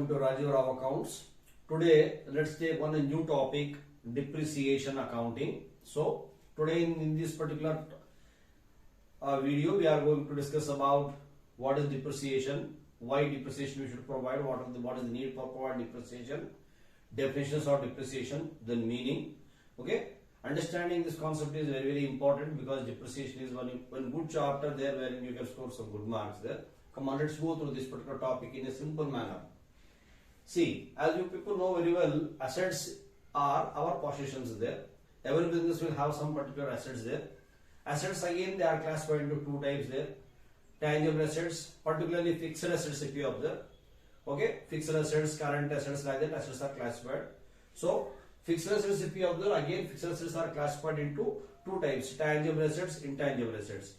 welcome to Rajiv Rao Accounts. Today let's take on a new topic, depreciation accounting. So today in this particular video we are going to discuss about what is depreciation, why depreciation we should provide, what is the need for provide depreciation, definitions of depreciation, then meaning. Okay, understanding this concept is very important because depreciation is one good chapter there wherein you can score some good marks there. Come on, let's go through this particular topic in a simple manner. See, as you people know very well, assets are our possessions there. Every business will have some particular assets there. Assets again, they are classified into two types there. Tangible assets, particularly fixed assets if you observe. Okay, fixed assets, current assets, like that assets are classified. So, fixed assets if you observe, again fixed assets are classified into two types, tangible assets, intangible assets.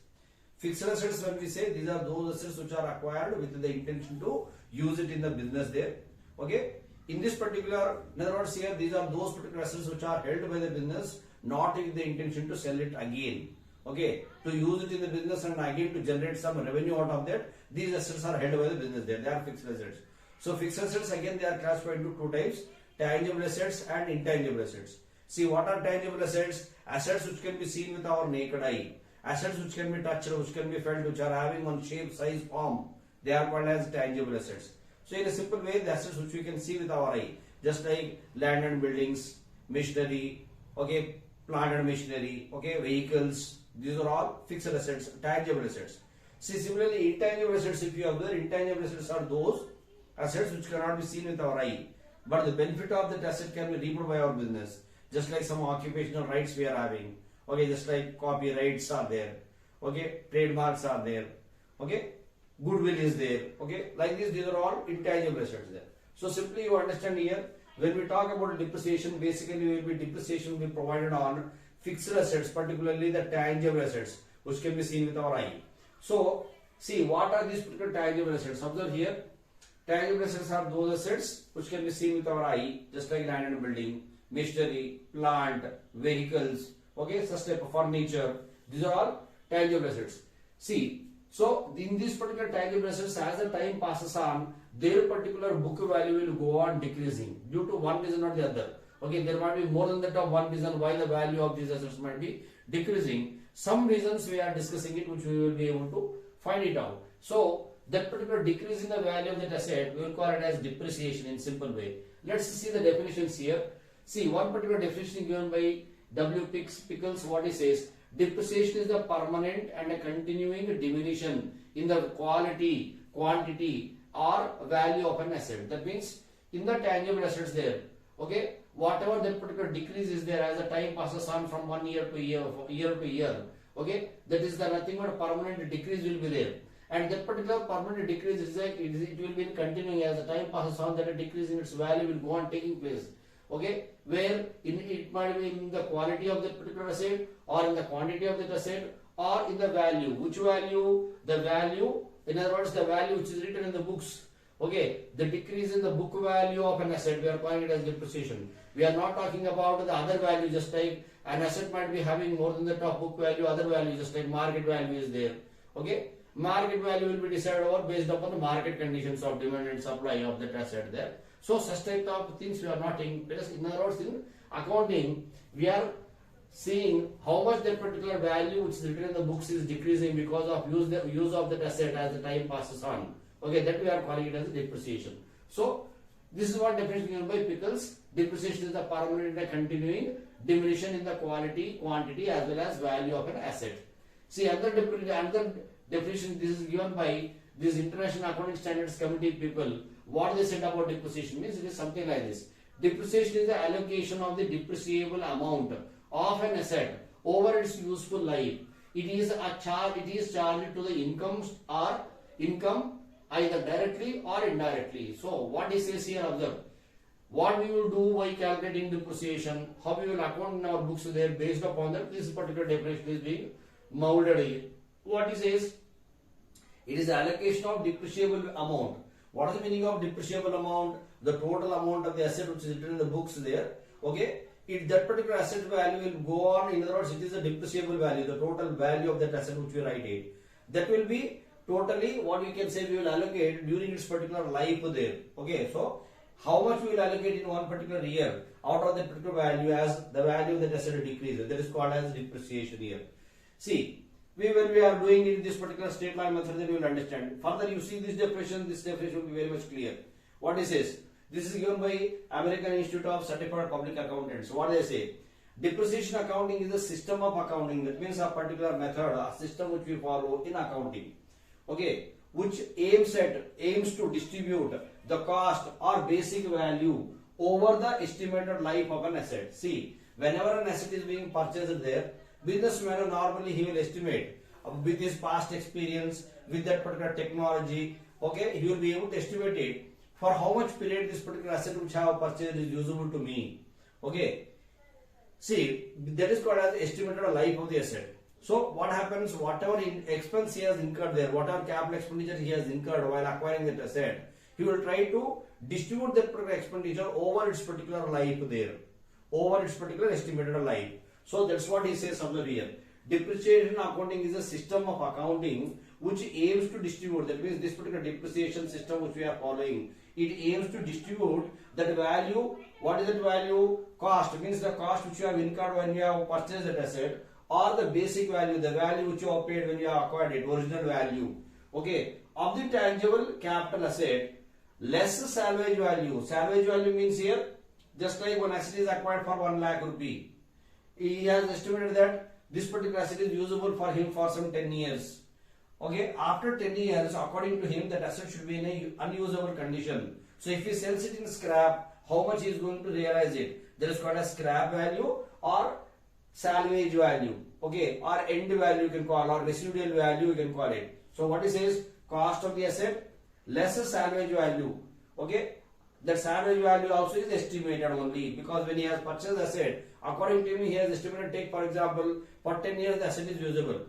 Fixed assets, when we say, these are those assets which are acquired with the intention to use it in the business there. Okay, in this particular, in other words here, these are those particular assets which are held by the business, not with the intention to sell it again. Okay, to use it in the business and again to generate some revenue out of that, these assets are held by the business there. They are fixed assets. So fixed assets, again they are classified into two types, tangible assets and intangible assets. See, what are tangible assets? Assets which can be seen with our naked eye. Assets which can be touched, which can be felt, which are having one shape, size, form, they are called as tangible assets. So in a simple way, the assets which we can see with our eye, just like land and buildings, machinery, okay, plant and machinery, okay, vehicles, these are all fixed assets, tangible assets. See, similarly, intangible assets, if you observe, intangible assets are those assets which cannot be seen with our eye, but the benefit of that asset can be reaped by our business, just like some occupational rights we are having. Okay, just like copyrights are there, okay, trademarks are there, okay, goodwill is there, okay, like this, these are all intangible assets there. So simply you understand here, when we talk about depreciation, basically depreciation will be provided on fixed assets, particularly the tangible assets, which can be seen with our eye. So, see, what are these particular tangible assets? Observe here, tangible assets are those assets which can be seen with our eye, just like land and building, machinery, plant, vehicles, okay, such type of furniture. These are all tangible assets. See, so in these particular tangible assets, as the time passes on, their particular book value will go on decreasing due to one reason or the other. Okay, there might be more than that of one reason why the value of these assets might be decreasing. Some reasons we are discussing it, which we will be able to find it out. So that particular decrease in the value of that asset, we will call it as depreciation in simple way. Let's see the definitions here. See, one particular definition given by W. Pickles, what he says, depreciation is the permanent and a continuing diminution in the quality, quantity or value of an asset. That means in the tangible assets there, okay, whatever that particular decrease is there as the time passes on from 1 year to year, okay, that is the nothing but a permanent decrease will be there. And that particular permanent decrease is like it will be continuing as the time passes on, that a decrease in its value will go on taking place. Okay, where it might be in the quality of that particular asset or in the quantity of that asset or in the value. Which value? The value, in other words, the value which is written in the books. Okay, the decrease in the book value of an asset, we are calling it as depreciation. We are not talking about the other value, just like an asset might be having more than the top book value, other value, just like market value is there. Okay, market value will be decided over based upon the market conditions of demand and supply of that asset there. So such type of things we are not taking place. In other words, in accounting, we are seeing how much that particular value which is written in the books is decreasing because of use of that asset as the time passes on. Okay, that we are calling it as depreciation. So this is what definition given by Pickles. Depreciation is the permanent and continuing diminution in the quality, quantity as well as value of an asset. See, another definition, this is given by these International Accounting Standards Committee people. What they said about depreciation means it is something like this. Depreciation is the allocation of the depreciable amount of an asset over its useful life. It is charged to the income either directly or indirectly. So what he says here, observe. What we will do by calculating depreciation, how we will account in our books there based upon that, this particular definition is being molded here. What he says, it is the allocation of depreciable amount. What is the meaning of depreciable amount? The total amount of the asset which is written in the books there. Okay, that particular asset value will go on. In other words, it is a depreciable value, the total value of that asset which we write it. That will be totally what we can say we will allocate during its particular life there. Okay, so how much we will allocate in one particular year out of that particular value as the value of that asset decreases. That is called as depreciation here. See, when we are doing it in this particular straight line method, then you will understand. Further, you see this definition will be very much clear. What it says? This is given by American Institute of Certified Public Accountants. What they say? Depreciation accounting is a system of accounting. That means a particular method, a system which we follow in accounting. Okay, which aims to distribute the cost or basic value over the estimated life of an asset. See, whenever an asset is being purchased there, businessman normally he will estimate with his past experience, with that particular technology. Okay, he will be able to estimate it for how much period this particular asset which I have purchased is usable to me. Okay, see, that is called as estimated life of the asset. So what happens, whatever expense he has incurred there, whatever capital expenditure he has incurred while acquiring that asset, he will try to distribute that particular expenditure over its particular life there, over its particular estimated life. So that's what he says somewhere here. Depreciation accounting is a system of accounting which aims to distribute, that means this particular depreciation system which we are following, it aims to distribute that value. What is that value? Cost, means the cost which you have incurred when you have purchased that asset, or the basic value, the value which you have paid when you have acquired it, original value. Okay, of the tangible capital asset less salvage value. Salvage value means here, just like one asset is acquired for 1 lakh rupee, he has estimated that this particular asset is usable for him for some 10 years. Okay, after 10 years, according to him, that asset should be in an unusable condition. So if he sells it in scrap, how much he is going to realize it? That is called as scrap value or salvage value. Okay, or end value you can call, or residual value you can call it. So what he says, cost of the asset less salvage value. Okay, that salvage value also is estimated only, because when he has purchased asset, according to him, he has estimated, take for example, for 10 years the asset is usable.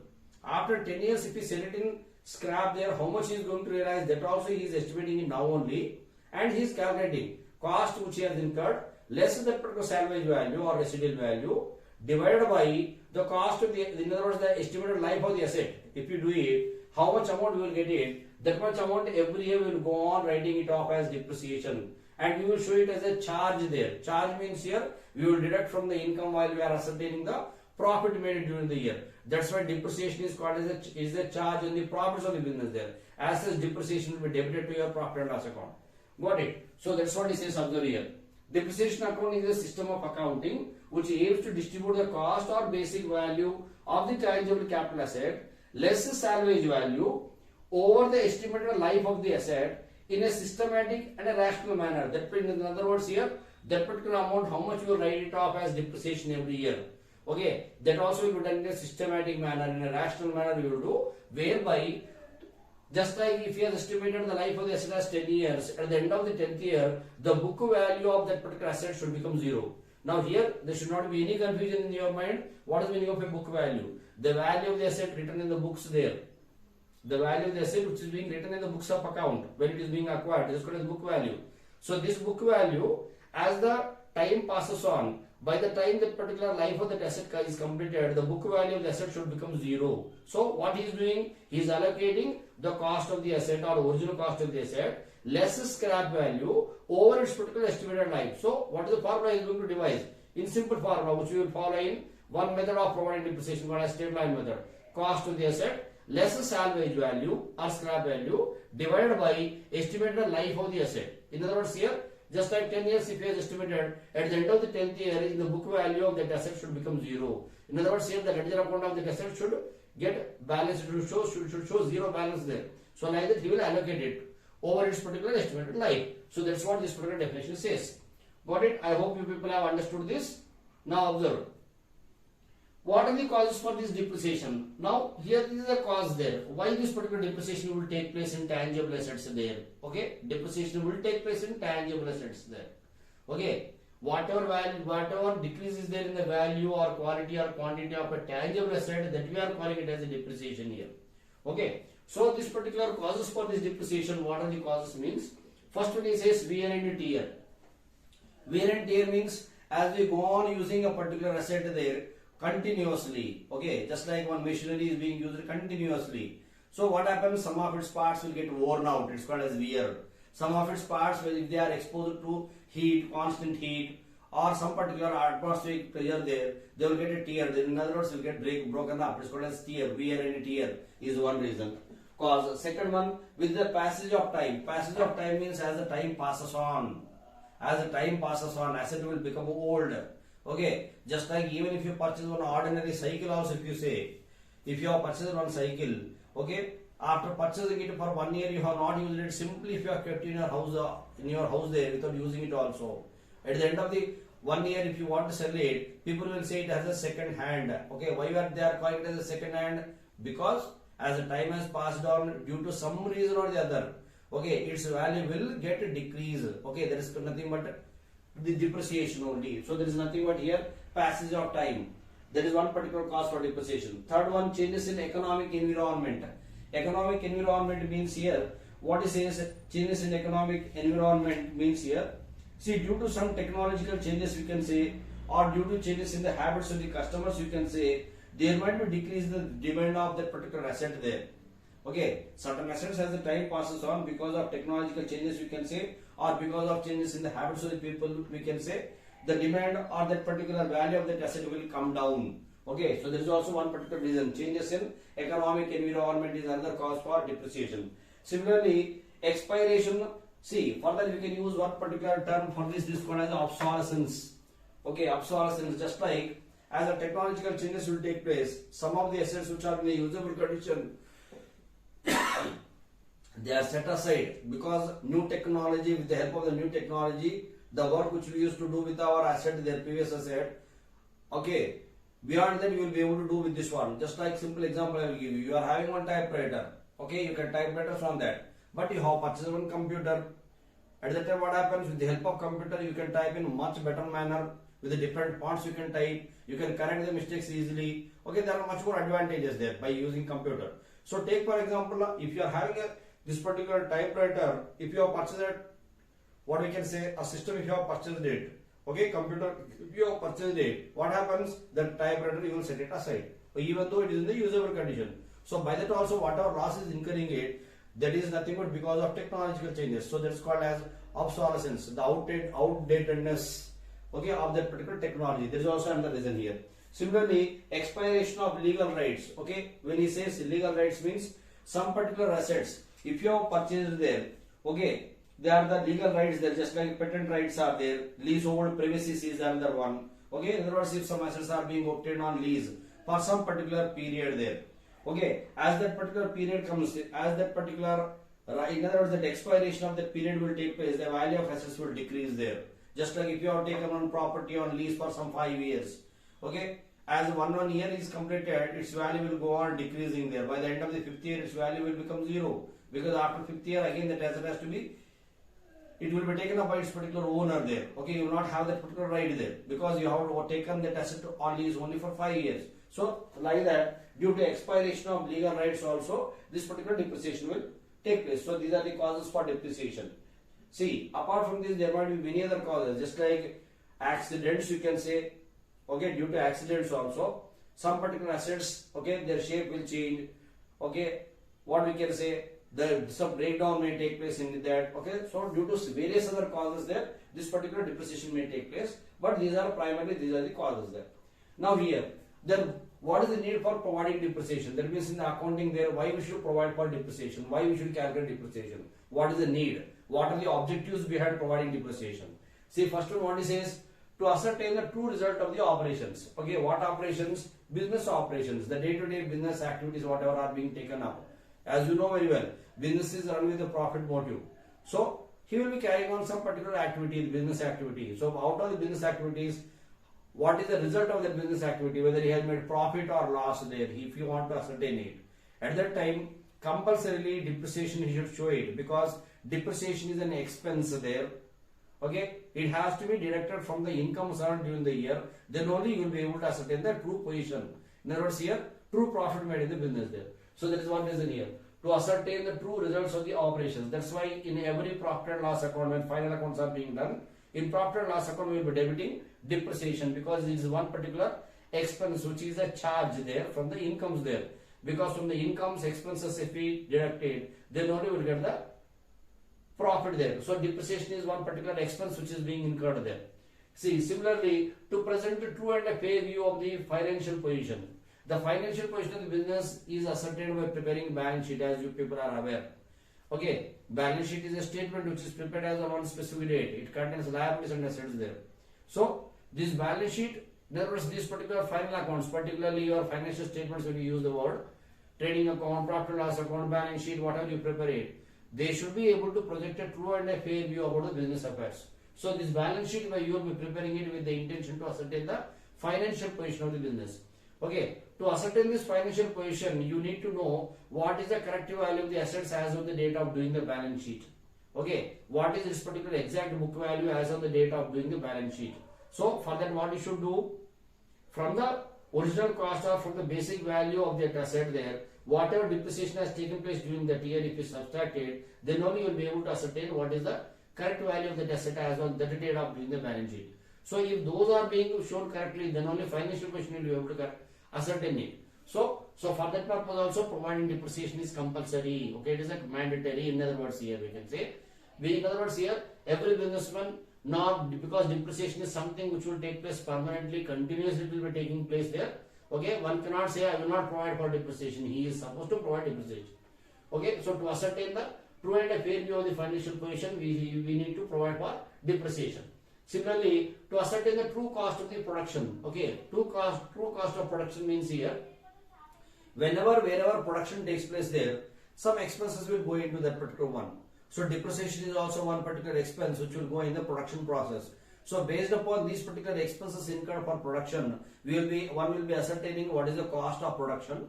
After 10 years, if he sell it in scrap there, how much he is going to realize, that also he is estimating it now only, and he is calculating cost which he has incurred less that particular salvage value or residual value divided by the cost of the, in other words, the estimated life of the asset. If you do it, how much amount we will get it, that much amount every year we will go on writing it off as depreciation, and we will show it as a charge there. Charge means here we will deduct from the income while we are ascertaining the profit made during the year. That's why depreciation is called as a charge on the profits of the business there. As such, depreciation will be debited to your profit and loss account. Got it? So that's what he says observe here. Depreciation accounting is a system of accounting which aims to distribute the cost or basic value of the tangible capital asset less salvage value over the estimated life of the asset in a systematic and a rational manner. That means, in other words, here that particular amount, how much you will write it off as depreciation every year. Okay, that also will be done in a systematic manner, in a rational manner we will do, whereby just like if you have estimated the life of the asset as 10 years, at the end of the 10th year, the book value of that particular asset should become 0. Now here, there should not be any confusion in your mind. What is the meaning of a book value? The value of the asset written in the books there. The value of the asset which is being written in the books of account when it is being acquired, this is called as book value. So this book value, as the time passes on, by the time that particular life of that asset is completed, the book value of the asset should become 0. So what he is doing, he is allocating the cost of the asset or original cost of the asset less scrap value over its particular estimated life. So what is the formula he is going to devise? In simple formula which we will follow in one method of providing depreciation called as straight line method. Cost of the asset less salvage value or scrap value divided by estimated life of the asset. In other words, here just like 10 years, if he has estimated, at the end of the 10th year, the book value of that asset should become 0. In other words, here the ledger account of the asset should get balance, should show 0 balance there. So like that he will allocate it over its particular estimated life. So that's what this particular definition says. Got it? I hope you people have understood this. Now observe. What are the causes for this depreciation? Now here is a cause there. Why this particular depreciation will take place in tangible assets there? Okay, depreciation will take place in tangible assets there. Okay, whatever value, whatever decrease is there in the value or quality or quantity of a tangible asset, that we are calling it as a depreciation here. Okay, so this particular causes for this depreciation, what are the causes means? First one is says wear and tear. Wear and tear means as we go on using a particular asset there continuously, okay, just like one machinery is being used continuously. So what happens? Some of its parts will get worn out. It's called as wear. Some of its parts, if they are exposed to heat, constant heat, or some particular atmospheric pressure there, they will get a tear. In other words, will get broken up. It's called as tear. Wear and tear is one reason. Cause second one, with the passage of time. Passage of time means as the time passes on. As the time passes on, asset will become old. Okay, just like even if you purchase one ordinary cycle also, if you say, if you have purchased one cycle, okay, after purchasing it for 1 year you have not used it, simply if you have kept in your house there without using it also, at the end of the 1 year if you want to sell it, people will say it as a second hand. Okay, why they are calling it as a second hand? Because as the time has passed on, due to some reason or the other, okay, its value will get decreased. Okay, there is nothing but the depreciation only. So there is nothing but here passage of time. There is one particular cause for depreciation. Third one, changes in economic environment. Economic environment means here, what it says, changes in economic environment means here, see, due to some technological changes we can say, or due to changes in the habits of the customers you can say, there might be decrease the demand of that particular asset there. Okay, certain assets as the time passes on, because of technological changes we can say, or because of changes in the habits of the people we can say, the demand or that particular value of that asset will come down. Okay, so there is also one particular reason. Changes in economic environment is another cause for depreciation. Similarly, expiration. See, further we can use one particular term for this called as obsolescence. Okay, obsolescence. Just like as the technological changes will take place, some of the assets which are in a usable condition, they are set aside because new technology, with the help of the new technology, the work which we used to do with our asset, their previous asset, okay, beyond that you will be able to do with this one. Just like simple example I will give you. You are having one typewriter, okay, you can type better from that, but you have purchased one computer. At that time what happens? With the help of computer you can type in much better manner, with the different fonts you can type, you can correct the mistakes easily. Okay, there are much more advantages there by using computer. So take for example, if you are having this particular typewriter, if you have purchased it, what we can say, a system if you have purchased it, okay, computer if you have purchased it, what happens? That typewriter you will set it aside, even though it is in the usable condition. So by that also whatever loss is incurring it, that is nothing but because of technological changes. So that's called as obsolescence, the outdatedness, okay, of that particular technology. There is also another reason here. Similarly, expiration of legal rights. Okay, when he says legal rights means some particular assets, if you have purchased there, okay, they are the legal rights there, just like patent rights are there, leasehold premises is another one. Okay, in other words, if some assets are being obtained on lease for some particular period there, okay, as that particular period comes, as that particular, in other words, that expiration of that period will take place, the value of assets will decrease there. Just like if you have taken one property on lease for some 5 years, okay, as one year is completed, its value will go on decreasing there. By the end of the 5th year, its value will become 0, because after 5th year again that asset has to be, it will be taken up by its particular owner there. Okay, you will not have that particular right there because you have taken that asset on lease only for 5 years. So like that, due to expiration of legal rights also, this particular depreciation will take place. So these are the causes for depreciation. See, apart from this, there might be many other causes, just like accidents you can say, okay, due to accidents also, some particular assets, okay, their shape will change, okay, what we can say, some breakdown may take place in that, okay, so due to various other causes there, this particular depreciation may take place, but these are the causes there. Now here, then what is the need for providing depreciation? That means in the accounting there, why we should provide for depreciation, why we should calculate depreciation, what is the need, what are the objectives behind providing depreciation? See, first one, what he says, to ascertain the true result of the operations. Okay, what operations? Business operations, the day-to-day business activities, whatever are being taken up. As you know very well, business is run with a profit motive. So he will be carrying on some particular activity, business activity. So out of the business activities, what is the result of that business activity, whether he has made profit or loss there, if you want to ascertain it. At that time, compulsorily depreciation he should show it, because depreciation is an expense there. Okay, it has to be deducted from the incomes earned during the year, then only you will be able to ascertain the true position. In other words, here, true profit made in the business there. So that is one reason here, to ascertain the true results of the operations. That's why in every profit and loss account, when final accounts are being done, in profit and loss account we will be debiting depreciation, because it is one particular expense which is a charge there from the incomes there. because from the incomes, expenses, if we deduct it, then only we will get the profit there. So depreciation is one particular expense which is being incurred there. See, similarly, to present the true and a fair view of the financial position. The financial position of the business is ascertained by preparing balance sheet, as you people are aware. Okay, balance sheet is a statement which is prepared as on one specific date. It contains liabilities and assets there. So this balance sheet, in other words, these particular final accounts, particularly your financial statements, when you use the word trading account, profit and loss account, balance sheet, whatever you prepare it, they should be able to project a true and a fair view about the business affairs. So this balance sheet, you will be preparing it with the intention to ascertain the financial position of the business. Okay, to ascertain this financial position, you need to know what is the corrective value of the assets as of the date of doing the balance sheet. Okay, what is this particular exact book value as of the date of doing the balance sheet. So for that, what you should do, from the original cost or from the basic value of that asset there, whatever depreciation has taken place during that year, if is subtracted, then only you will be able to ascertain what is the correct value of that asset as on that date of doing the balance sheet. So if those are being shown correctly, then only financial position will be able to ascertain it. So for that purpose also, providing depreciation is compulsory. Okay, it is like mandatory. In other words, here we can say, in other words, here every businessman, not because depreciation is something which will take place permanently, continuously it will be taking place there. Okay, one cannot say I will not provide for depreciation. He is supposed to provide depreciation. Okay, so to ascertain the true and a fair view of the financial position, we need to provide for depreciation. Similarly, to ascertain the true cost of the production. Okay, true cost of production means here, wherever production takes place there, some expenses will go into that particular one. So depreciation is also one particular expense which will go in the production process. So based upon these particular expenses incurred for production, one will be ascertaining what is the cost of production.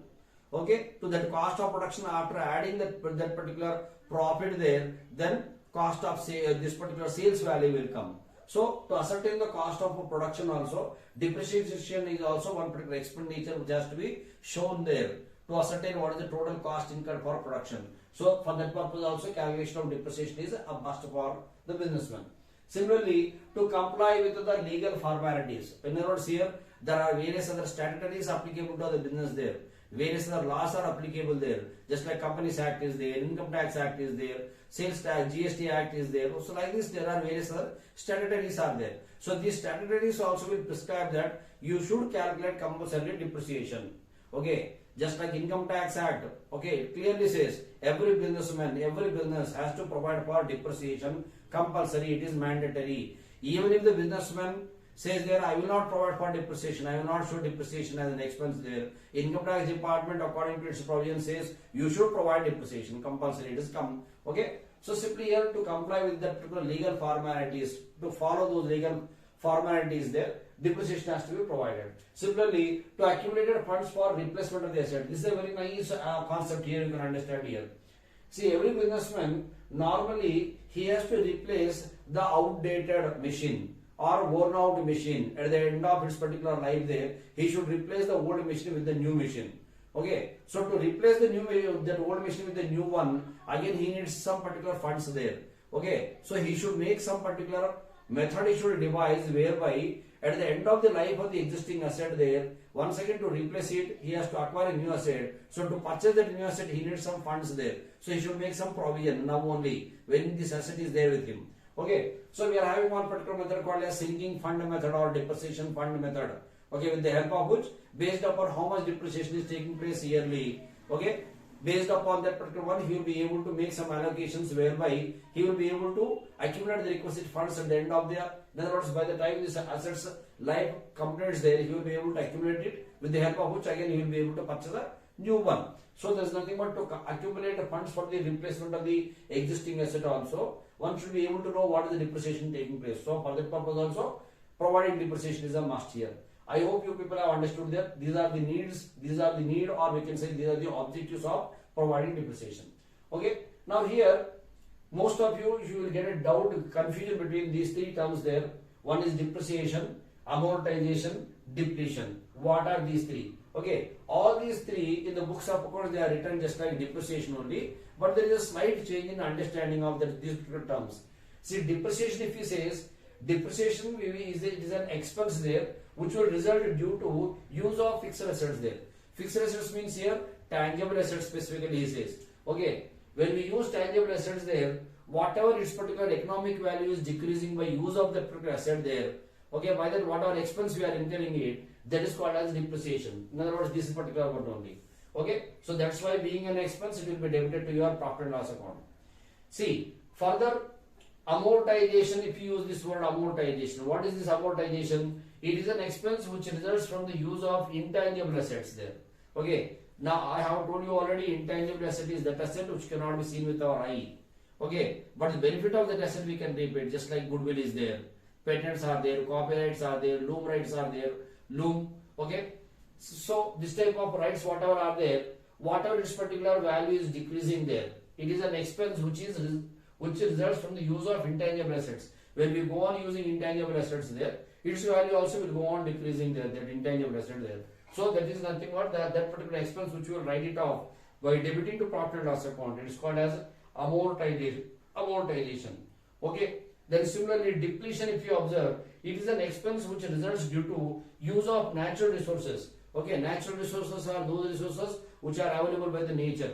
Okay, to that cost of production, after adding that particular profit there, then cost of this particular sales value will come. So to ascertain the cost of production also, depreciation is also one particular expenditure which has to be shown there to ascertain what is the total cost incurred for production. So for that purpose also, calculation of depreciation is a must for the businessman. Similarly, to comply with the legal formalities. In other words, here there are various other statutories applicable to the business there. Various other laws are applicable there. Just like Companies Act is there, Income Tax Act is there, Sales Tax, GST Act is there. So like this, there are various other statutories are there. So these statutories also will prescribe that you should calculate compulsory depreciation. Okay, just like Income Tax Act, okay, it clearly says every businessman, every business has to provide for depreciation compulsory. It is mandatory. Even if the businessman says there, I will not provide for depreciation, I will not show depreciation as an expense there, Income Tax Department according to its provision says you should provide depreciation compulsory. It is okay. So simply here, to comply with that particular legal formalities, to follow those legal formalities there, depreciation has to be provided. Similarly, to accumulated funds for replacement of the asset. This is a very nice concept here, you can understand here. See, every businessman, normally he has to replace the outdated machine or worn out machine at the end of its particular life there. He should replace the old machine with the new machine. Okay, so to replace that old machine with the new one, again he needs some particular funds there. Okay, so he should make some particular method he should devise whereby at the end of the life of the existing asset there, once again to replace it, he has to acquire a new asset. So to purchase that new asset, he needs some funds there. So he should make some provision now only when this asset is there with him. Okay, so we are having one particular method called as sinking fund method or depreciation fund method. Okay, with the help of which, based upon how much depreciation is taking place yearly, okay, based upon that particular one, he will be able to make some allocations whereby he will be able to accumulate the requisite funds at the end of the, in other words, by the time this asset's life completes there, he will be able to accumulate it, with the help of which again he will be able to purchase a new one. So there is nothing but to accumulate funds for the replacement of the existing asset also. One should be able to know what is the depreciation taking place. So for that purpose also, providing depreciation is a must here. I hope you people have understood that these are the needs, or we can say these are the objectives of providing depreciation. Okay, now here most of you will get a doubt, confusion between these three terms there. One is depreciation, amortization, depletion. What are these three? Okay, all these three in the books of accounts, they are written just like depreciation only, but there is a slight change in understanding of these terms. See, depreciation, if he says depreciation is an expense there which will result due to use of fixed assets there. Fixed assets means here tangible assets specifically he says. Okay, when we use tangible assets there, whatever its particular economic value is decreasing by use of that particular asset there, okay, by that whatever expense we are incurring it, that is called as depreciation. In other words, this is particular word only. Okay, so that's why being an expense, it will be debited to your profit and loss account. See, further amortization, if you use this word amortization, what is this amortization? It is an expense which results from the use of intangible assets there. Okay, now I have told you already, intangible asset is that asset which cannot be seen with our eye. Okay, but the benefit of that asset we can reap it, just like goodwill is there, patents are there, copyrights are there, loom rights are there, loom. Okay, so this type of rights whatever are there, whatever its particular value is decreasing there, it is an expense which results from the use of intangible assets. When we go on using intangible assets there, its value also will go on decreasing there, that intangible asset there. So that is nothing but that particular expense which you will write it off by debiting to profit and loss account. It is called as amortization. Okay. Then similarly, depletion, if you observe, it is an expense which results due to use of natural resources. Okay, natural resources are those resources which are available by the nature.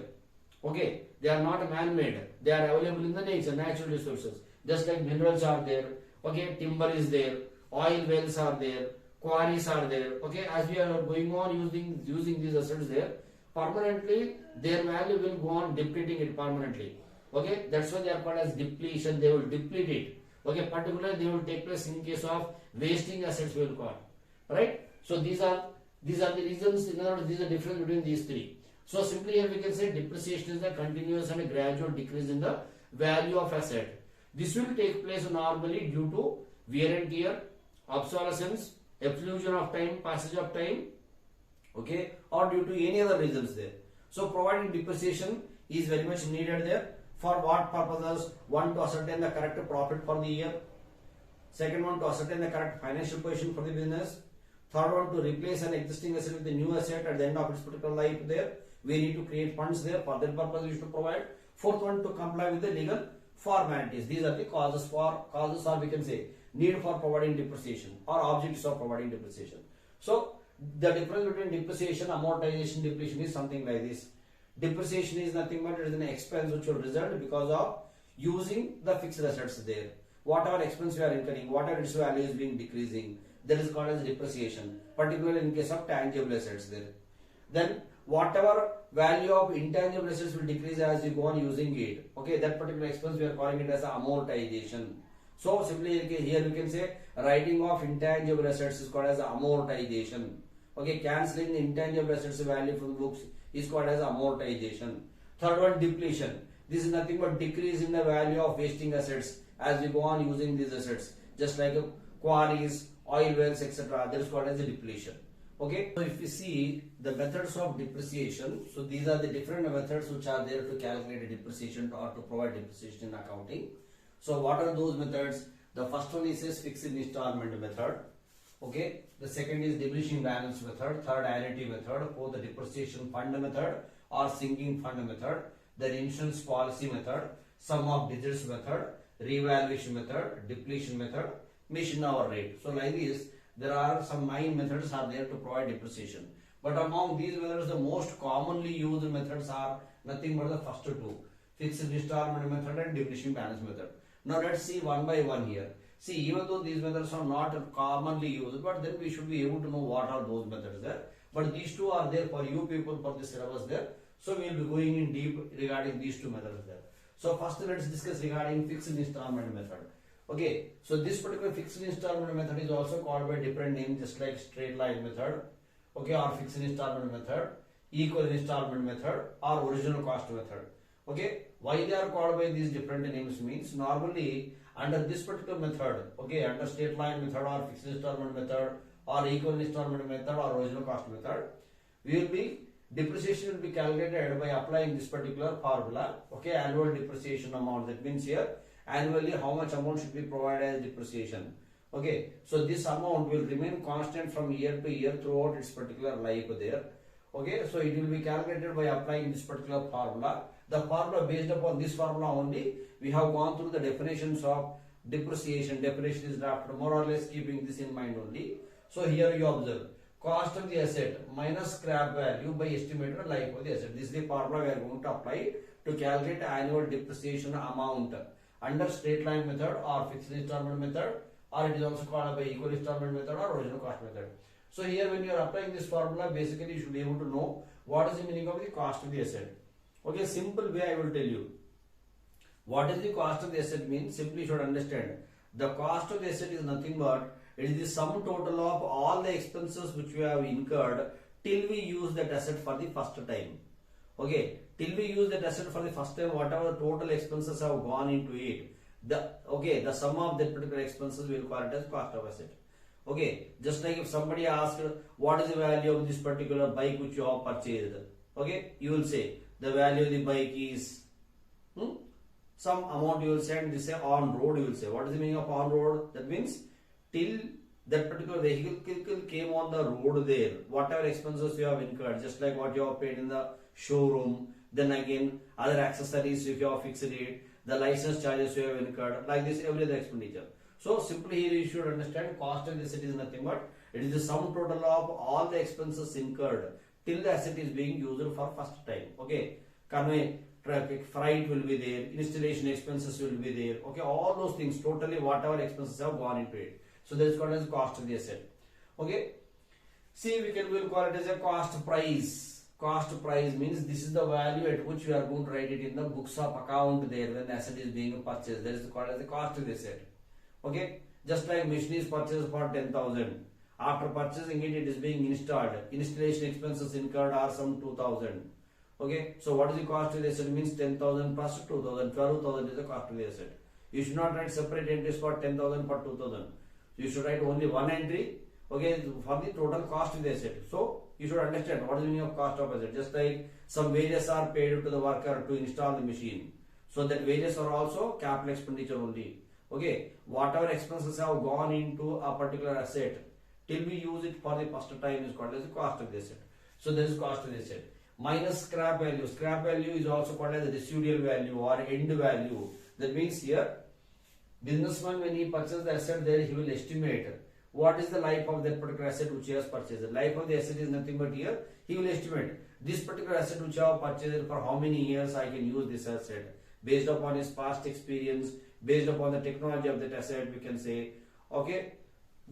Okay, they are not man-made. They are available in the nature, natural resources. Just like minerals are there. Okay, timber is there. Oil wells are there. Quarries are there. Okay, as we are going on using these assets there, permanently their value will go on depleting it permanently. Okay, that's why they are called as depletion. They will deplete it. Okay, particularly they will take place in case of wasting assets we will call. Right? So these are the reasons. In other words, these are the difference between these three. So simply here we can say depreciation is a continuous and a gradual decrease in the value of asset. This will take place normally due to wear and tear, obsolescence, efflusion of time, passage of time, okay, or due to any other reasons there. So providing depreciation is very much needed there. For what purposes? One, to ascertain the correct profit for the year. Second one, to ascertain the correct financial position for the business. Third one, to replace an existing asset with a new asset at the end of its particular life there. We need to create funds there. For that purpose we should provide. Fourth one, to comply with the legal formalities. These are the causes or we can say need for providing depreciation or objectives of providing depreciation. So the difference between depreciation, amortization, depletion is something like this. Depreciation is nothing but it is an expense which will result because of using the fixed assets there. Whatever expense we are incurring, whatever its value is being decreasing, that is called as depreciation, particularly in case of tangible assets there. Then whatever value of intangible assets will decrease as you go on using it. Okay, that particular expense we are calling it as amortization. So simply here we can say writing off intangible assets is called as amortization. Okay, cancelling the intangible assets value from the books is called as amortization. Third one, depletion. This is nothing but decrease in the value of wasting assets as we go on using these assets, just like quarries, oil wells, etc. That is called as a depletion. Okay, so if you see the methods of depreciation, so these are the different methods which are there to calculate a depreciation or to provide depreciation in accounting. So what are those methods? The first one is fixed installment method. Okay, the second is diminishing balance method, third annuity method, fourth the depreciation fund method or sinking fund method, then insurance policy method, sum of digits method, revaluation method, depletion method, machine hour rate. So like this, there are some 9 methods are there to provide depreciation. But among these methods, the most commonly used methods are nothing but the first two, fixed installment method and diminishing balance method. Now let's see one by one here. See, even though these methods are not commonly used, but then we should be able to know what are those methods there. But these two are there for you people for the syllabus there. So we will be going in deep regarding these two methods there. So first let's discuss regarding fixed installment method. Okay, so this particular fixed installment method is also called by different names, just like straight line method, okay, or fixed installment method, equal installment method, or original cost method. Okay, why they are called by these different names means normally under this particular method, okay, under straight line method or fixed installment method or equal installment method or original cost method, depreciation will be calculated by applying this particular formula, okay, annual depreciation amount. That means here annually how much amount should be provided as depreciation. Okay, so this amount will remain constant from year to year throughout its particular life there. Okay, so it will be calculated by applying this particular formula. The formula, based upon this formula only, we have gone through the definitions of depreciation. Definition is drafted more or less keeping this in mind only. So here you observe cost of the asset minus scrap value by estimated life of the asset. This is the formula we are going to apply to calculate annual depreciation amount under straight line method or fixed installment method, or it is also called by equal installment method or original cost method. So here when you are applying this formula, basically you should be able to know what is the meaning of the cost of the asset. Okay, simple way I will tell you. What is the cost of the asset means? Simply you should understand. The cost of the asset is nothing but it is the sum total of all the expenses which we have incurred till we use that asset for the first time. Okay, till we use that asset for the first time, whatever the total expenses have gone into it, the sum of that particular expenses we will call it as cost of asset. Okay, just like if somebody asks what is the value of this particular bike which you have purchased, okay, you will say the value of the bike is some amount you will say, and this say on road you will say. What is the meaning of on road? That means till that particular vehicle came on the road there, whatever expenses you have incurred, just like what you have paid in the showroom, then again other accessories if you have fixed it, the license charges you have incurred, like this every other expenditure. So simply here you should understand cost of the asset is nothing but it is the sum total of all the expenses incurred till the asset is being used for first time. Okay, convey, traffic, freight will be there, installation expenses will be there. Okay, all those things totally whatever expenses have gone into it. So that is called as cost of the asset. Okay, see we will call it as a cost price. Cost price means this is the value at which we are going to write it in the books of account there when the asset is being purchased. That is called as the cost of the asset. Okay, just like machine is purchased for 10,000. After purchasing it, it is being installed. Installation expenses incurred are some 2,000. Okay, so what is the cost of the asset means 10,000 plus 2,000. 12,000 is the cost of the asset. You should not write separate entries for 10,000 for 2,000. You should write only one entry, okay, for the total cost of the asset. So you should understand what is the meaning of cost of asset. Just like some wages are paid to the worker to install the machine, so that wages are also capital expenditure only. Okay, whatever expenses have gone into a particular asset till we use it for the first time is called as the cost of the asset. So this is cost of the asset. Minus scrap value. Scrap value is also called as the residual value or end value. That means here businessman when he purchases the asset there he will estimate what is the life of that particular asset which he has purchased. The life of the asset is nothing but here he will estimate this particular asset which I have purchased for how many years I can use this asset based upon his past experience, based upon the technology of that asset we can say. Okay,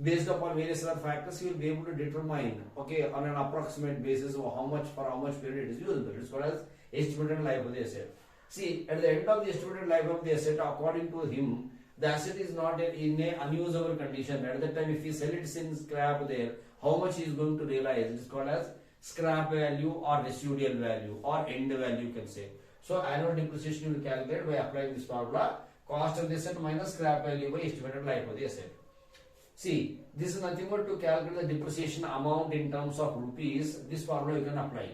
based upon various other factors he will be able to determine, okay, on an approximate basis of how much period it is usable. It is called as estimated life of the asset. See, at the end of the estimated life of the asset, according to him, the asset is not in a unusable condition. At that time, if he sells it in scrap there, how much he is going to realize? It is called as scrap value or residual value or end value you can say. So annual depreciation you will calculate by applying this formula: cost of the asset minus scrap value by estimated life of the asset. See, this is nothing but to calculate the depreciation amount in terms of rupees. This formula you can apply.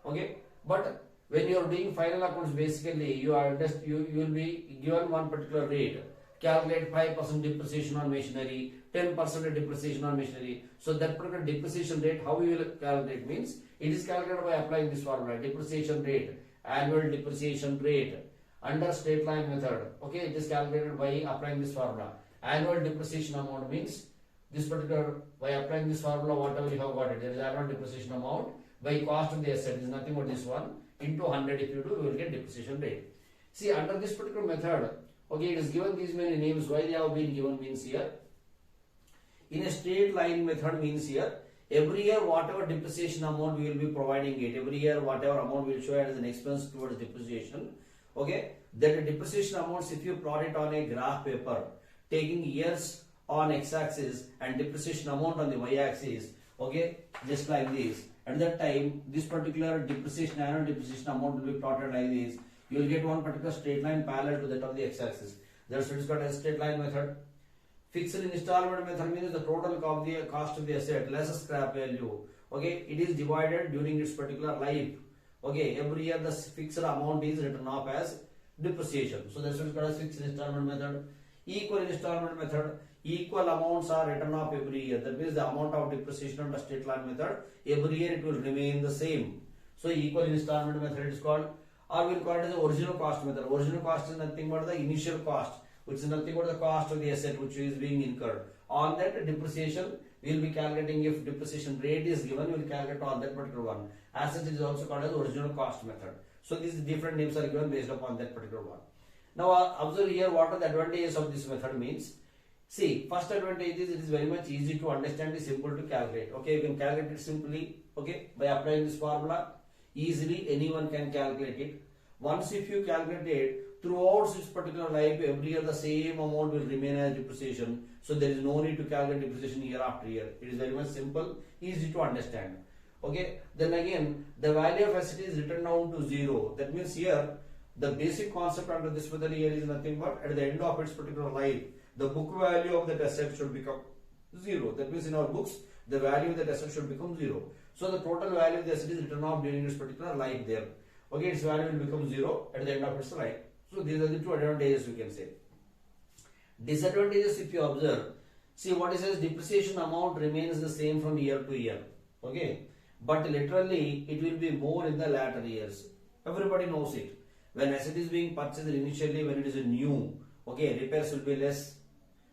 Okay, but when you are doing final accounts, basically you will be given one particular rate. Calculate 5% depreciation on machinery, 10% depreciation on machinery. So that particular depreciation rate, how you will calculate means it is calculated by applying this formula: depreciation rate, annual depreciation rate under straight line method. Okay, it is calculated by applying this formula. Annual depreciation amount means this particular, by applying this formula, whatever you have got it, there is annual depreciation amount by cost of the asset is nothing but this one into 100. If you do, you will get depreciation rate. See, under this particular method, okay, it is given these many names. Why they have been given means here, in a straight line method means here, every year whatever depreciation amount we will be providing it, every year whatever amount we will show as an expense towards depreciation. Okay, that depreciation amounts, if you plot it on a graph paper, taking years on x-axis and depreciation amount on the y-axis, okay, just like this. At that time, this particular depreciation, annual depreciation amount will be plotted like this. You will get one particular straight line parallel to that of the x-axis. That's what is called as straight line method. Fixed installment method means the total of the cost of the asset less scrap value. Okay, it is divided during its particular life. Okay, every year the fixed amount is written off as depreciation. So that's what is called as fixed installment method. Equal installment method, equal amounts are written off every year. That means the amount of depreciation under straight line method, every year it will remain the same. So equal installment method is called, or we'll call it as the original cost method. Original cost is nothing but the initial cost. which is nothing but the cost of the asset which is being incurred. On that depreciation, we will be calculating, if depreciation rate is given, we will calculate on that particular one. As such, it is also called as original cost method. So these different names are given based upon that particular one. Now observe here what are the advantages of this method means. See, first advantage is it is very much easy to understand, is simple to calculate. Okay, you can calculate it simply. Okay, by applying this formula, easily anyone can calculate it. Once if you calculate it, throughout this particular life, every year the same amount will remain as depreciation. So there is no need to calculate depreciation year after year. It is very much simple, easy to understand. Okay, then again, the value of asset is written down to 0. That means here, the basic concept under this method here is nothing but at the end of its particular life, the book value of that asset should become 0. That means in our books, the value of that asset should become 0. So the total value of the asset is written off during its particular life there. Okay, its value will become 0 at the end of its life. So these are the two advantages we can say. Disadvantages, if you observe, see what it says, depreciation amount remains the same from year to year. Okay, but literally it will be more in the latter years. Everybody knows it. When asset is being purchased initially, when it is a new, okay, repairs will be less.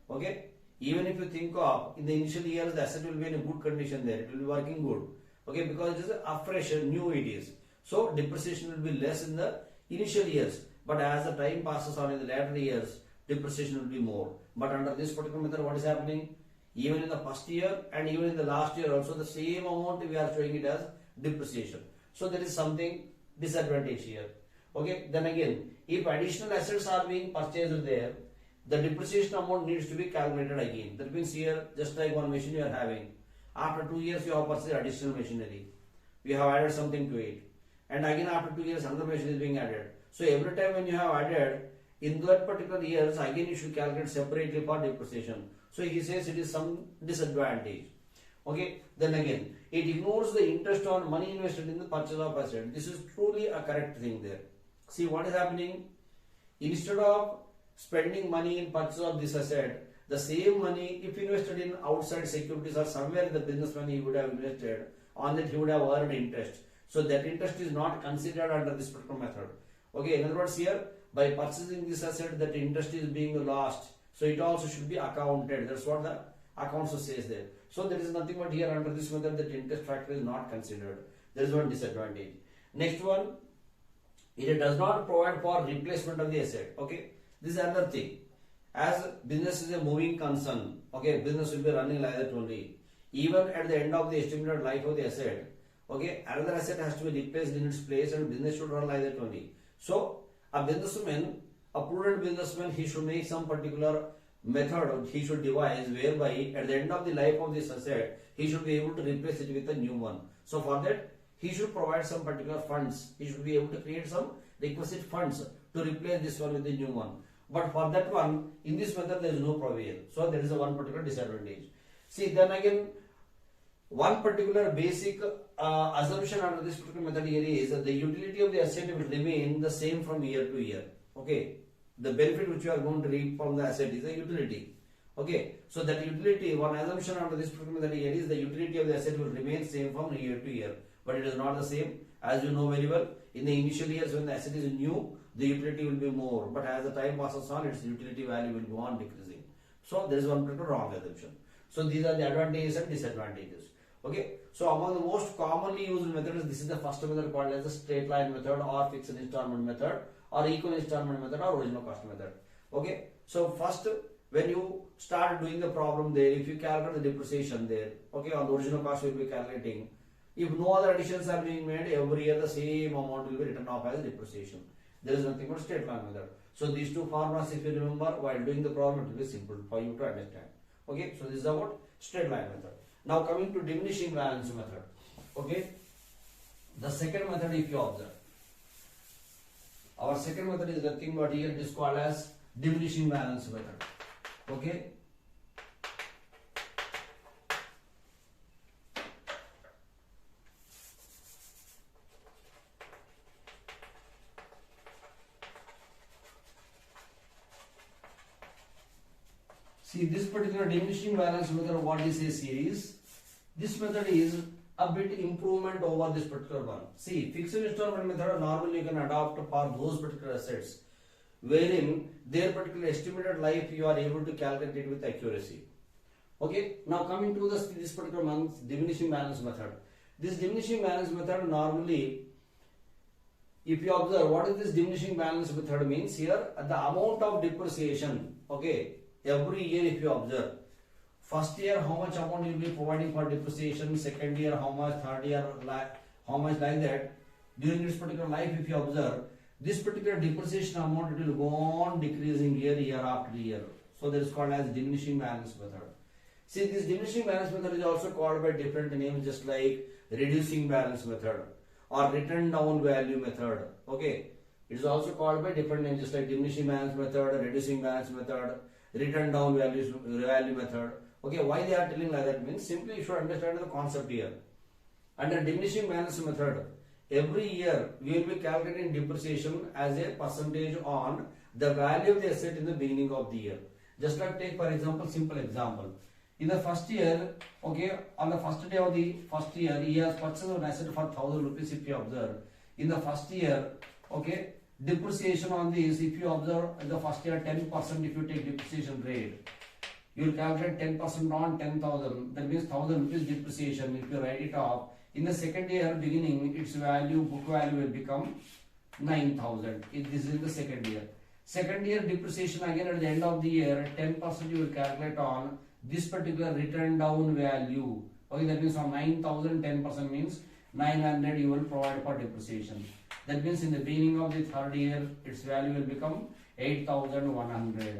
Okay, even if you think of in the initial years, the asset will be in a good condition there. It will be working good. Okay, because it is afresh, new it is. So depreciation will be less in the initial years. But as the time passes on in the latter years, depreciation will be more. But under this particular method, what is happening? Even in the first year and even in the last year also, the same amount we are showing it as depreciation. So there is something disadvantage here. Okay, then again, if additional assets are being purchased there, the depreciation amount needs to be calculated again. That means here, just like one machine you are having, after 2 years you have purchased additional machinery. You have added something to it. And again after 2 years another machine is being added. So every time when you have added, in that particular years, again you should calculate separately for depreciation. So he says it is some disadvantage. Okay, then again, it ignores the interest on money invested in the purchase of asset. This is truly a correct thing there. See what is happening? Instead of spending money in purchase of this asset, the same money, if invested in outside securities or somewhere in the business money he would have invested, on that he would have earned interest. So that interest is not considered under this particular method. Okay, in other words here, by purchasing this asset, that interest is being lost. So it also should be accounted. That's what the accounts says there. So there is nothing but here under this method that interest factor is not considered. There is one disadvantage. Next one, it does not provide for replacement of the asset. Okay, this is another thing. As business is a moving concern, okay, business will be running like that only. Even at the end of the estimated life of the asset, okay, another asset has to be replaced in its place and business should run like that only. So a businessman, a prudent businessman, he should make some particular method he should devise whereby at the end of the life of this asset, he should be able to replace it with a new one. So for that, he should provide some particular funds. He should be able to create some requisite funds to replace this one with the new one. But for that one, in this method, there is no provision. So there is a one particular disadvantage. See, then again, one particular basic assumption under this particular method here is that the utility of the asset will remain the same from year to year. Okay, the benefit which you are going to reap from the asset is the utility. Okay, so that utility, one assumption under this particular method here is the utility of the asset will remain same from year to year. But it is not the same. As you know very well, in the initial years when the asset is new, the utility will be more. But as the time passes on, its utility value will go on decreasing. So there is one particular wrong assumption. So these are the advantages and disadvantages. Okay, so among the most commonly used methods, this is the first method called as the straight line method or fixed installment method or equal installment method or original cost method. Okay, so first when you start doing the problem there, if you calculate the depreciation there, okay, on the original cost you will be calculating. If no other additions are being made, every year the same amount will be written off as depreciation. There is nothing but straight line method. So these two formulas, if you remember, while doing the problem, it will be simple for you to understand. Okay, so this is about straight line method. Now coming to diminishing balance method. Okay, the second method, if you observe, our second method is nothing but here it is called as diminishing balance method. Okay. See, this particular diminishing balance method, what this is series, this method is a bit improvement over this particular one. See, fixed installment method normally you can adopt for those particular assets wherein their particular estimated life you are able to calculate it with accuracy. Okay, now coming to this particular month's diminishing balance method. This diminishing balance method normally, if you observe, what is this diminishing balance method means here? The amount of depreciation, okay, every year if you observe, first year how much amount you will be providing for depreciation, second year how much, third year how much, like that. During this particular life if you observe, this particular depreciation amount, it will go on decreasing year after year. So that is called as diminishing balance method. See, this diminishing balance method is also called by different names, just like reducing balance method or written down value method. Okay, it is also called by different names, just like diminishing balance method, reducing balance method, written down value method. Okay, why they are telling like that means simply you should understand the concept here. Under diminishing balance method, every year we will be calculating depreciation as a percentage on the value of the asset in the beginning of the year. Just like take for example, simple example. In the first year, okay, on the first day of the first year, he has purchased an asset for 1,000 rupees if you observe. In the first year, okay, depreciation on this, if you observe in the first year 10% if you take depreciation rate, you will calculate 10% on 10,000, that means 1,000 rupees depreciation if you write it off. In the second year beginning, its value, book value will become 9,000. This is in the second year. Second year depreciation again at the end of the year, 10% you will calculate on this particular written down value. Okay, that means on 9,000, 10% means 900 you will provide for depreciation. That means in the beginning of the third year, its value will become 8,100.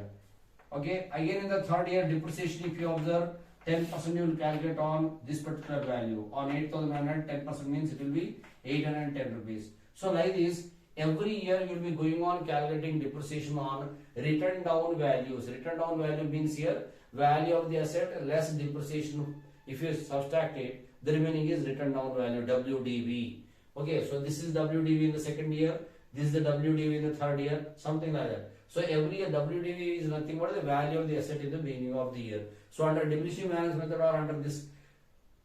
Okay, again in the third year depreciation, if you observe 10% you will calculate on this particular value. On 8,100, 10% means it will be 810 rupees. So like this, every year you will be going on calculating depreciation on written down values. Written down value means here value of the asset less depreciation. If you subtract it, the remaining is written down value, WDV. Okay, so this is WDV in the second year, this is the WDV in the third year, something like that. So every year WDV is nothing but the value of the asset in the beginning of the year. So under diminishing balance method or under this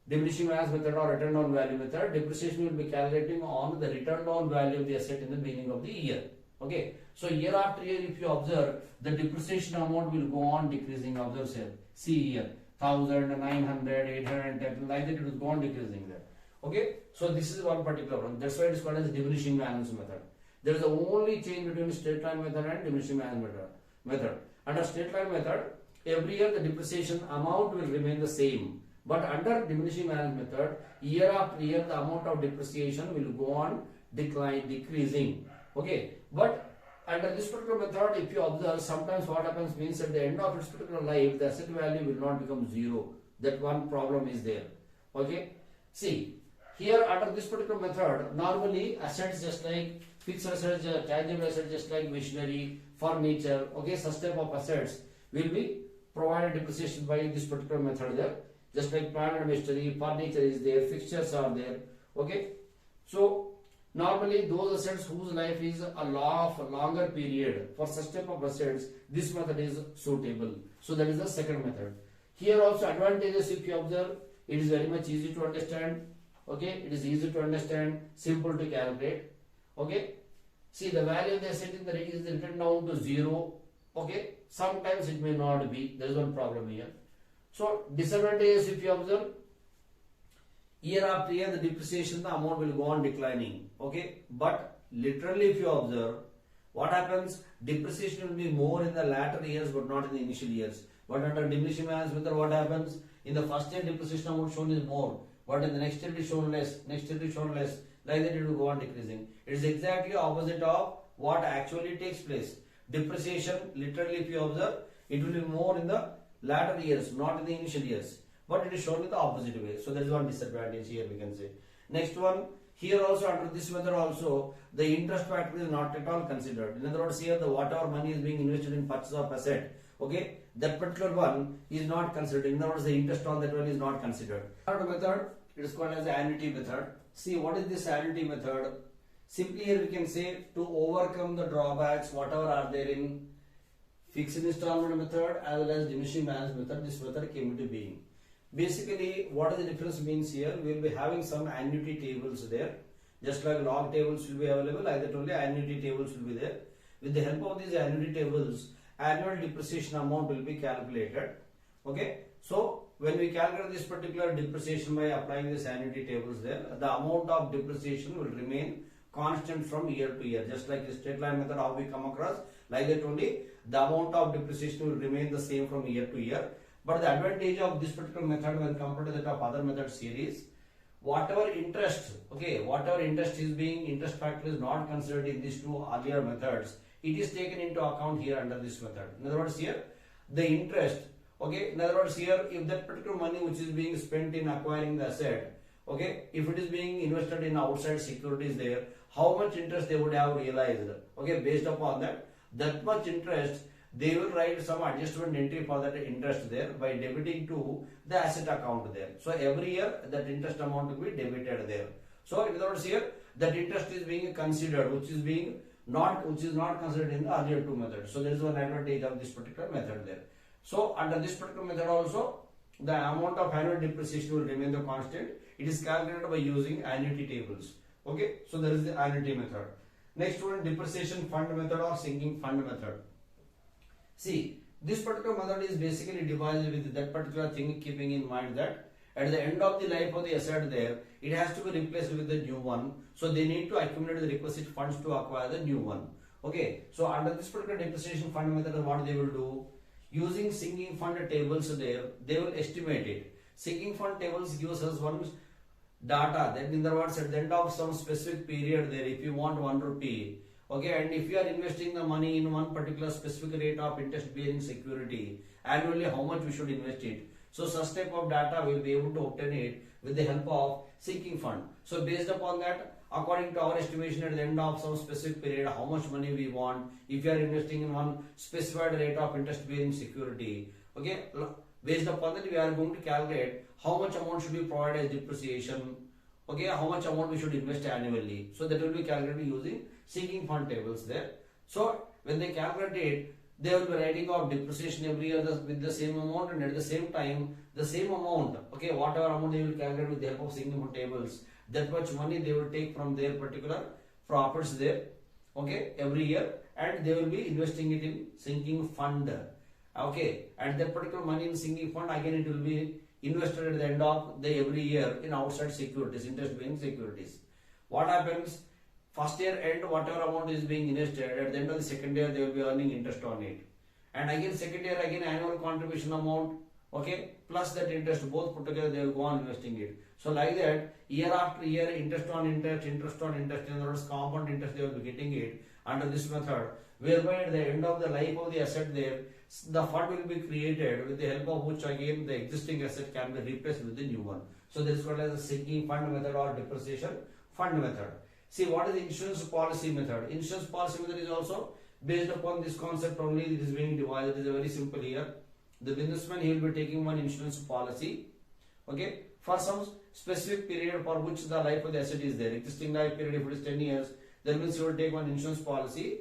diminishing balance method or written down value method, depreciation will be calculating on the written down value of the asset in the beginning of the year. Okay, so year after year if you observe, the depreciation amount will go on decreasing. Observe here, see here, 1,000, 900, 810, like that it will go on decreasing there. Okay, so this is one particular one. That's why it is called as diminishing balance method. There is the only change between straight line method and diminishing balance method. Under straight line method, every year the depreciation amount will remain the same. But under diminishing balance method, year after year the amount of depreciation will go on decreasing. Okay, but under this particular method, if you observe, sometimes what happens means at the end of its particular life, the asset value will not become zero. That one problem is there. Okay, see here under this particular method, normally assets just like fixed assets, tangible assets just like machinery, furniture, okay, such type of assets will be provided depreciation by this particular method there. Just like plant and machinery, furniture is there, fixtures are there. Okay, so normally those assets whose life is a longer period, for such type of assets, this method is suitable. So that is the second method. Here also advantages, if you observe, it is very much easy to understand. Okay, it is easy to understand, simple to calculate. Okay, see the value of the asset in the is written down to 0. Okay, sometimes it may not be. There is one problem here. So disadvantages, if you observe, year after year the depreciation, the amount will go on declining. Okay, but literally if you observe, what happens, depreciation will be more in the latter years but not in the initial years. But under diminishing balance method, what happens, in the first year depreciation amount shown is more, but in the next year it is shown less, next year it is shown less, like that it will go on decreasing. It is exactly opposite of what actually takes place. Depreciation, literally if you observe, it will be more in the latter years, not in the initial years, but it is shown in the opposite way. So there is one disadvantage here, we can say. Next one, here also under this method also, the interest factor is not at all considered. In other words, here the whatever money is being invested in purchase of asset, okay, that particular one is not considered. In other words, the interest on that one is not considered. Third method, it is called as the annuity method. See, what is this annuity method? Simply here we can say, to overcome the drawbacks whatever are there in fixed installment method as well as diminishing balance method, this method came into being. Basically, what is the difference means here, we will be having some annuity tables there. Just like log tables will be available, like that only annuity tables will be there. with the help of these annuity tables, annual depreciation amount will be calculated. Okay, so when we calculate this particular depreciation by applying these annuity tables there, the amount of depreciation will remain constant from year to year, just like the straight line method how we come across, like that only the amount of depreciation will remain the same from year to year. But the advantage of this particular method when compared to that of other method series, whatever interest, okay, whatever interest is being, interest factor is not considered in these two earlier methods, it is taken into account here under this method. In other words, here the interest, okay, in other words, here if that particular money which is being spent in acquiring the asset, okay, if it is being invested in outside securities there, how much interest they would have realized, okay, based upon that much interest, they will write some adjustment entry for that interest there by debiting to the asset account there. So every year that interest amount will be debited there. So in other words, here that interest is being considered, which is not considered in the earlier two methods. So there is one advantage of this particular method there. So under this particular method also, the amount of annual depreciation will remain the constant. It is calculated by using annuity tables. Okay, so there is the annuity method. Next one, depreciation fund method or sinking fund method. See, this particular method is basically devised with that particular thing, keeping in mind that at the end of the life of the asset there, it has to be replaced with the new one. So they need to accumulate the requisite funds to acquire the new one. Okay, so under this particular depreciation fund method, what they will do, using sinking fund tables there, they will estimate it. Sinking fund tables gives us one data, that in other words, at the end of some specific period there, if you want 1 rupee, okay, and if you are investing the money in one particular specific rate of interest bearing security, annually how much we should invest it. So such type of data we will be able to obtain it with the help of sinking fund. So based upon that, according to our estimation at the end of some specific period, how much money we want, if you are investing in one specified rate of interest bearing security, okay, based upon that we are going to calculate how much amount should be provided as depreciation, okay, how much amount we should invest annually. So that will be calculated using sinking fund tables there. So when they calculate it, they will be writing off depreciation every year with the same amount, and at the same time the same amount, okay, whatever amount they will calculate with the help of sinking fund tables, that much money they will take from their particular profits there, okay, every year, and they will be investing it in sinking fund, okay, and that particular money in sinking fund again it will be invested at the end of the every year in outside securities, interest bearing securities. What happens? First year end, whatever amount is being invested, at the end of the second year they will be earning interest on it, and again second year again annual contribution amount, okay, plus that interest, both put together they will go on investing it. So like that, year after year, interest on interest, in other words compound interest they will be getting it under this method, whereby at the end of the life of the asset there, the fund will be created with the help of which again the existing asset can be replaced with the new one. So this is called as a sinking fund method or depreciation fund method. See, what is the insurance policy method? Insurance policy method is also based upon this concept only. It is being divided. It is very simple here. The businessman, he will be taking one insurance policy, okay, for some specific period for which the life of the asset is there. Existing life period, if it is 10 years, that means he will take one insurance policy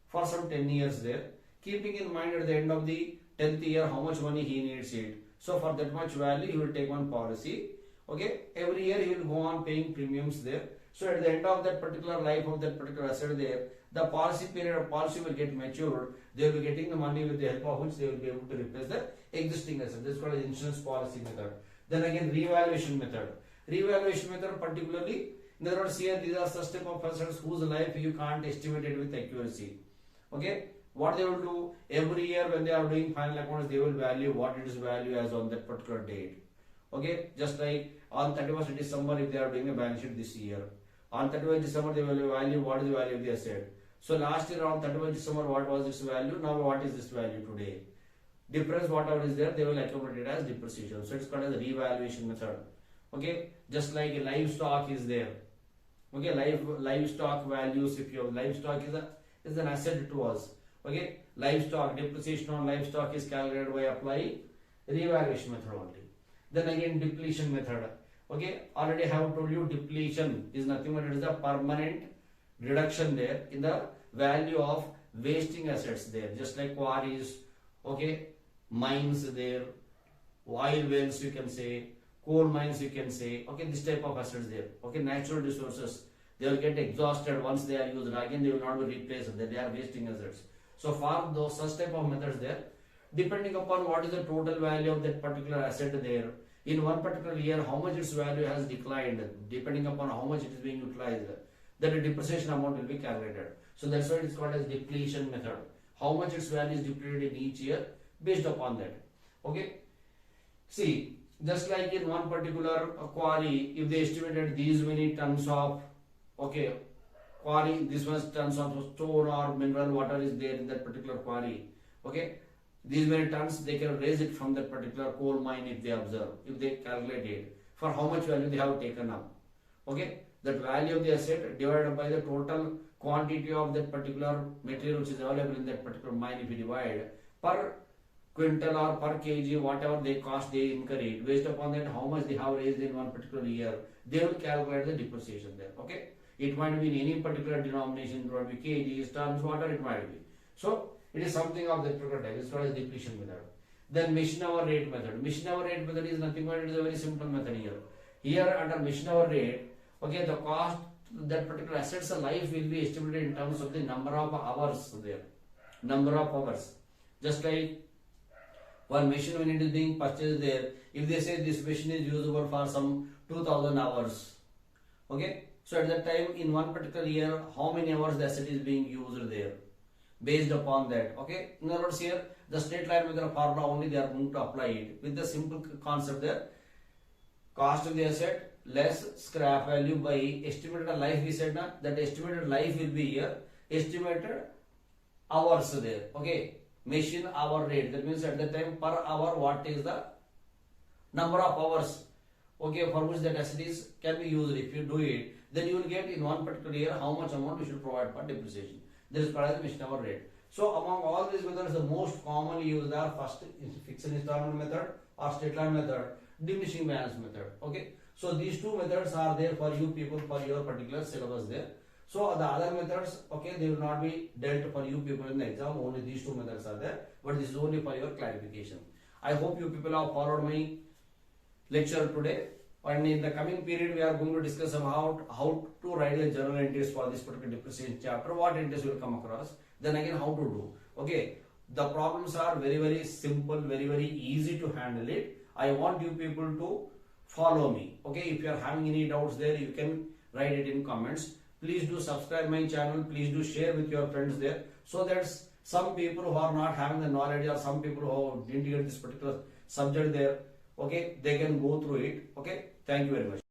for some 10 years there, keeping in mind at the end of the 10th year how much money he needs it. So for that much value, he will take one policy, okay. Every year he will go on paying premiums there. So at the end of that particular life of that particular asset there, the policy period of policy will get matured. They will be getting the money with the help of which they will be able to replace the existing asset. This is called insurance policy method. Then again, revaluation method. Revaluation method particularly, in other words, here these are such type of assets whose life you can't estimate it with accuracy. Okay, what they will do every year when they are doing final accounts, they will value what it is value as on that particular date. Okay, just like on 31st December, if they are doing a balance sheet this year, on 31st December they will value what is the value of the asset. So last year on 31st December, what was this value? Now what is this value today? Difference whatever is there, they will accumulate it as depreciation. So it's called as a revaluation method. Okay, just like a livestock is there. Okay, livestock values. If your livestock is an asset to us. Okay, livestock depreciation on livestock is calculated by applying revaluation method only. Then again, depletion method. Okay, already I have told you depletion is nothing but it is a permanent reduction there in the value of wasting assets there, just like quarries, okay, mines there, oil wells you can say, coal mines you can say, okay, this type of assets there, okay, natural resources, They will get exhausted once they are used. Again, they will not be replaced. They are wasting assets. So for those such type of methods there, depending upon what is the total value of that particular asset there, in one particular year, how much its value has declined, depending upon how much it is being utilized, then the depreciation amount will be calculated. So that's why it is called as depletion method. How much its value is depleted in each year based upon that. Okay. See, just like in one particular quarry, if they estimated these many tons of, okay, quarry, this much tons of stone or mineral water is there in that particular quarry. Okay. These many tons, they can raise it from that particular coal mine if they observe, if they calculate it, for how much value they have taken up. Okay, that value of the asset divided by the total quantity of that particular material which is available in that particular mine, if you divide per quintal or per kg, whatever they cost, they incur it, based upon that how much they have raised in one particular year, they will calculate the depreciation there. Okay, it might be in any particular denomination, it might be kgs, tons, whatever it might be. So it is something of that particular type. It's called as depletion method. Then machine hour rate method. Machine hour rate method is nothing but it is a very simple method here. Here under machine hour rate, okay, the cost that particular asset's life will be estimated in terms of the number of hours there. Number of hours. Just like one machine when it is being purchased there, if they say this machine is usable for some 2000 hours. Okay, so at that time in one particular year, how many hours the asset is being used there? Based upon that, okay. In other words, here the straight line method formula only they are going to apply it with the simple concept there. Cost of the asset less scrap value by estimated life. We said na, that estimated life will be here estimated hours there. Okay, machine hour rate. That means at that time per hour what is the number of hours, okay, for which that asset is can be used. If you do it, then you will get in one particular year how much amount you should provide for depreciation. This is called as the machine hour rate. So among all these methods, the most commonly used are first fixed installment method or straight line method, diminishing balance method. Okay. So these two methods are there for you people for your particular syllabus there. So the other methods, okay, they will not be dealt for you people in the exam. Only these two methods are there, but this is only for your clarification. I hope you people have followed my lecture today. And in the coming period, we are going to discuss about how to write the journal entries for this particular depreciation chapter, what entries will come across, then again how to do. Okay, the problems are very simple, very easy to handle it. I want you people to follow me. Okay, if you are having any doubts there, you can write it in comments. Please do subscribe my channel. Please do share with your friends there, so that some people who are not having the knowledge or some people who didn't get this particular subject there, okay, they can go through it. Okay, thank you very much.